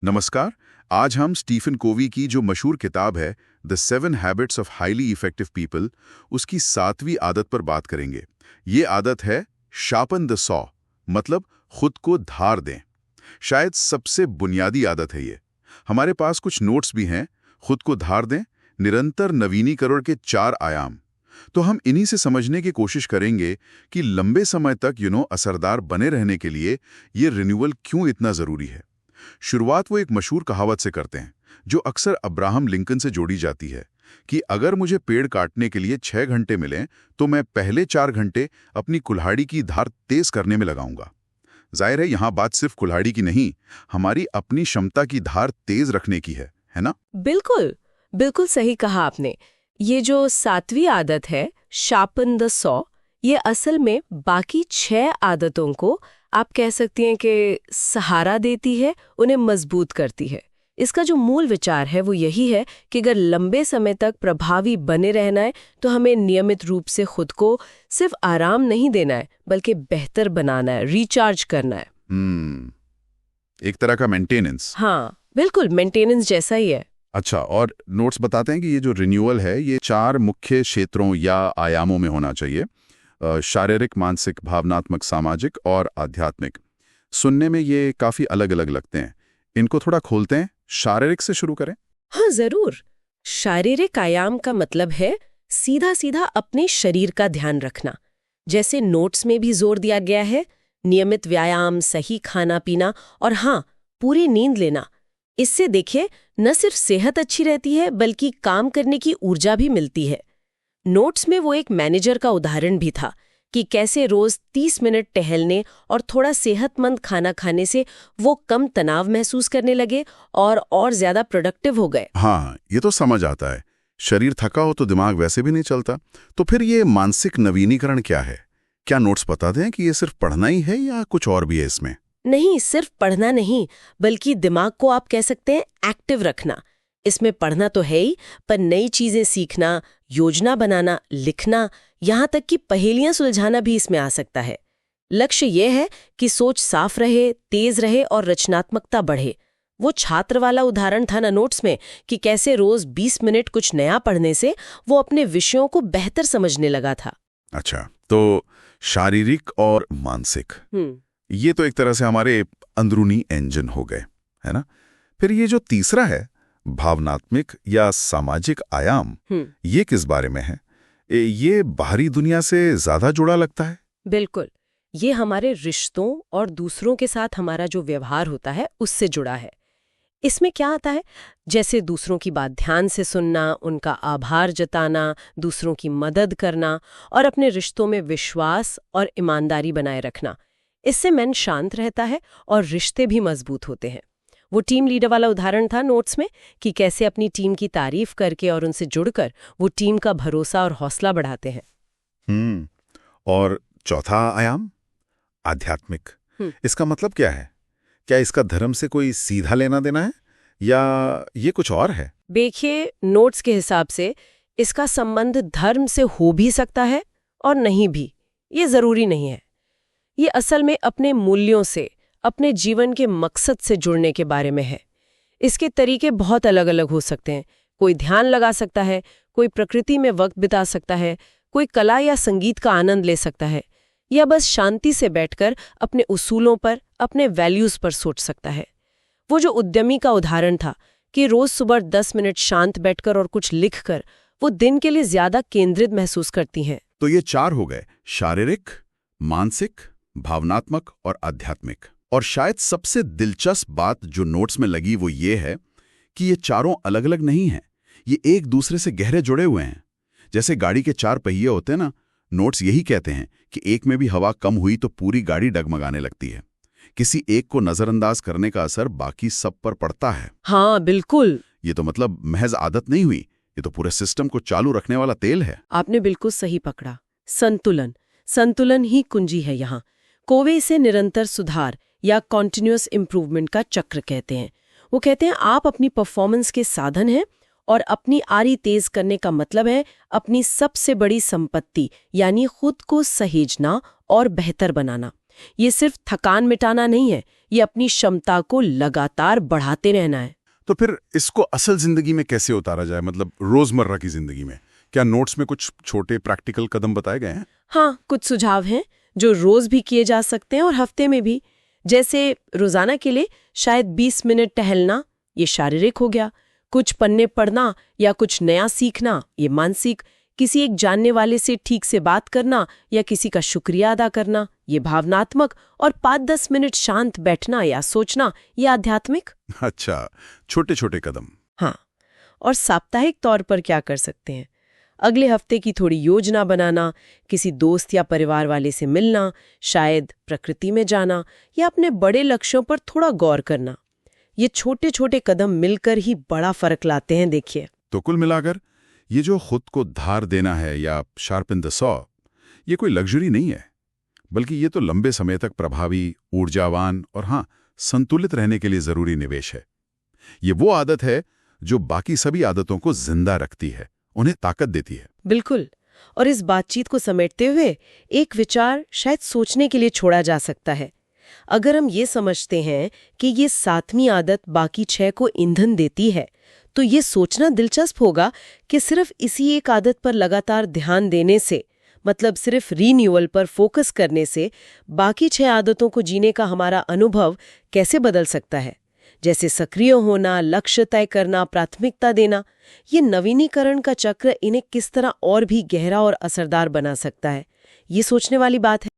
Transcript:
नमस्कार। आज हम स्टीफन कोवी की जो मशहूर किताब है the 7 habits of highly effective people, उसकी 7वीं आदत पर बात करेंगे। ये आदत है शार्पन द सॉ, मतलब खुद को धार दें। शायद सबसे बुनियादी आदत है ये। हमारे पास कुछ नोट्स भी हैं, खुद को धार दें, निरंतर नवीनीकरण के 4 आयाम। तो हम इन्हीं से समझने की कोशिश करेंगे कि लंबे समय तक असरदार बने रहने के लिए ये रिन्यूअल क्यों इतना जरूरी है। शुरुआत वो एक मशहूर कहावत से करते हैं, जो अक्सर अब्राहम लिंकन से जोड़ी जाती है कि अगर मुझे पेड़ काटने के लिए 6 घंटे मिलें तो मैं पहले 4 घंटे अपनी कुल्हाड़ी की धार तेज करने में लगाऊंगा। जाहिर है यहाँ बात सिर्फ कुल्हाड़ी की नहीं, हमारी अपनी क्षमता की धार तेज रखने की है ना? बिल्कुल, बिल्कुल सही कहा आपने। ये जो 7वीं आदत है, शार्पन द सॉ, ये असल में बाकी 6 आदतों को आप कह सकती हैं कि सहारा देती है, उन्हें मजबूत करती है। इसका जो मूल विचार है वो यही है कि अगर लंबे समय तक प्रभावी बने रहना है तो हमें नियमित रूप से खुद को सिर्फ आराम नहीं देना है, बल्कि बेहतर बनाना है, रिचार्ज करना है। एक तरह का मेंटेनेंस। हाँ, बिल्कुल मेंटेनेंस जैसा ही है। अच्छा, और नोट्स बताते हैं कि ये जो रिन्यूअल है ये 4 मुख्य क्षेत्रों या आयामों में होना चाहिए। शारीरिक, मानसिक, भावनात्मक, सामाजिक और आध्यात्मिक। सुनने में ये काफी अलग अलग लगते हैं, इनको थोड़ा खोलते हैं। शारीरिक से शुरू करें। हाँ जरूर। शारीरिक आयाम का मतलब है सीधा सीधा अपने शरीर का ध्यान रखना। जैसे नोट्स में भी जोर दिया गया है, नियमित व्यायाम, सही खाना पीना और हाँ, पूरी नींद लेना। इससे देखिए, न सिर्फ सेहत अच्छी रहती है बल्कि काम करने की ऊर्जा भी मिलती है। नोट्स में वो एक मैनेजर का उदाहरण भी था कि कैसे रोज 30 मिनट टहलने और थोड़ा सेहतमंद खाना खाने से वो कम तनाव महसूस करने लगे और ज्यादा प्रोडक्टिव हो गए। हाँ, ये तो समझ आता है। शरीर थका हो तो दिमाग वैसे भी नहीं चलता। तो फिर ये मानसिक नवीनीकरण क्या है? क्या नोट्स बताते हैं कि ये सिर्फ पढ़ना ही है या कुछ और भी है इसमें? नहीं, सिर्फ पढ़ना नहीं, बल्कि दिमाग को आप कह सकते हैं एक्टिव रखना। इसमें पढ़ना तो है ही, पर नई चीजें सीखना, योजना बनाना, लिखना, यहाँ तक कि पहेलियां सुलझाना भी इसमें आ सकता है। लक्ष्य यह है कि सोच साफ रहे, तेज रहे और रचनात्मकता बढ़े। वो छात्र वाला उदाहरण था ना नोट्स में, कि कैसे रोज 20 मिनट कुछ नया पढ़ने से वो अपने विषयों को बेहतर समझने लगा था। अच्छा, तो शारीरिक और मानसिक, ये तो एक तरह से हमारे अंदरूनी इंजन हो गए, है ना? फिर ये जो तीसरा है, भावनात्मक या सामाजिक आयाम, ये किस बारे में है? ये बाहरी दुनिया से ज्यादा जुड़ा लगता है। बिल्कुल, ये हमारे रिश्तों और दूसरों के साथ हमारा जो व्यवहार होता है उससे जुड़ा है। इसमें क्या आता है? जैसे दूसरों की बात ध्यान से सुनना, उनका आभार जताना, दूसरों की मदद करना और अपने रिश्तों में विश्वास और ईमानदारी बनाए रखना। इससे मन शांत रहता है और रिश्ते भी मजबूत होते हैं। वो टीम लीडर वाला उदाहरण था नोट्स में, कि कैसे अपनी टीम की तारीफ करके और उनसे जुड़कर वो टीम का भरोसा और हौसला बढ़ाते हैं। और चौथा आयाम, आध्यात्मिक, इसका मतलब क्या है? क्या इसका धर्म से कोई सीधा लेना देना है या ये कुछ और है? देखिए, नोट्स के हिसाब से इसका संबंध धर्म से हो भी सकता है और नहीं भी। ये जरूरी नहीं है। ये असल में अपने मूल्यों से, अपने जीवन के मकसद से जुड़ने के बारे में है। इसके तरीके बहुत अलग अलग हो सकते हैं। कोई ध्यान लगा सकता है, कोई प्रकृति में वक्त बिता सकता है, कोई कला या संगीत का आनंद ले सकता है, या बस शांति से बैठकर अपने उसूलों पर, अपने वैल्यूज पर सोच सकता है। वो जो उद्यमी का उदाहरण था कि रोज सुबह 10 मिनट शांत बैठकर और कुछ लिखकर वो दिन के लिए ज्यादा केंद्रित महसूस करती हैं। तो ये 4 हो गए, शारीरिक, मानसिक, भावनात्मक और आध्यात्मिक। और शायद सबसे दिलचस्प बात जो नोट्स में लगी वो ये है कि ये चारों अलग अलग नहीं हैं, ये एक दूसरे से गहरे जुड़े हुए हैं। जैसे गाड़ी के 4 पहिए होते हैं ना, नोट्स यही कहते हैं कि एक में भी हवा कम हुई तो पूरी गाड़ी डगमगाने लगती है। किसी एक को नजरअंदाज करने का असर बाकी सब पर पड़ता है। हाँ बिल्कुल। ये तो मतलब महज आदत नहीं हुई, ये तो पूरे सिस्टम को चालू रखने वाला तेल है। आपने बिल्कुल सही पकड़ा। संतुलन ही कुंजी है यहाँ। कोवे इसे निरंतर सुधार या कॉन्टिन्यूअस इम्प्रूवमेंट का चक्र कहते हैं। वो कहते हैं आप अपनी परफॉर्मेंस के साधन हैं और अपनी आरी तेज करने का मतलब है अपनी सबसे बड़ी संपत्ति यानी खुद को सहेजना और बेहतर बनाना। ये सिर्फ थकान मिटाना नहीं है, ये अपनी क्षमता को लगातार बढ़ाते रहना है। तो फिर इसको असल जिंदगी में कैसे उतारा जाए, मतलब रोजमर्रा की जिंदगी में? क्या नोट्स में कुछ छोटे प्रैक्टिकल कदम बताए गए हैं? हाँ, कुछ सुझाव हैं जो रोज भी किए जा सकते हैं और हफ्ते में भी। जैसे रोजाना के लिए शायद 20 मिनट टहलना, ये शारीरिक हो गया। कुछ पन्ने पढ़ना या कुछ नया सीखना, ये मानसिक। किसी एक जानने वाले से ठीक से बात करना या किसी का शुक्रिया अदा करना, ये भावनात्मक। और 5-10 मिनट शांत बैठना या सोचना, ये आध्यात्मिक। अच्छा, छोटे छोटे कदम। हाँ, और साप्ताहिक तौर पर क्या कर सकते हैं? अगले हफ्ते की थोड़ी योजना बनाना, किसी दोस्त या परिवार वाले से मिलना, शायद प्रकृति में जाना या अपने बड़े लक्ष्यों पर थोड़ा गौर करना। ये छोटे छोटे कदम मिलकर ही बड़ा फर्क लाते हैं। देखिए, तो कुल मिलाकर ये जो खुद को धार देना है या शार्पन द सॉ, ये कोई लग्जरी नहीं है, बल्कि ये तो लंबे समय तक प्रभावी, ऊर्जावान और हाँ, संतुलित रहने के लिए जरूरी निवेश है। ये वो आदत है जो बाकी सभी आदतों को जिंदा रखती है, उन्हें ताकत देती है। बिल्कुल। और इस बातचीत को समेटते हुए एक विचार शायद सोचने के लिए छोड़ा जा सकता है। अगर हम ये समझते हैं कि ये 7वीं आदत बाकी 6 को ईंधन देती है, तो ये सोचना दिलचस्प होगा कि सिर्फ इसी एक आदत पर लगातार ध्यान देने से, मतलब सिर्फ रीन्यूअल पर फोकस करने से, बाकी 6 आदतों को जीने का हमारा अनुभव कैसे बदल सकता है। जैसे सक्रिय होना, लक्ष्य तय करना, प्राथमिकता देना। ये नवीनीकरण का चक्र इन्हें किस तरह और भी गहरा और असरदार बना सकता है, ये सोचने वाली बात है।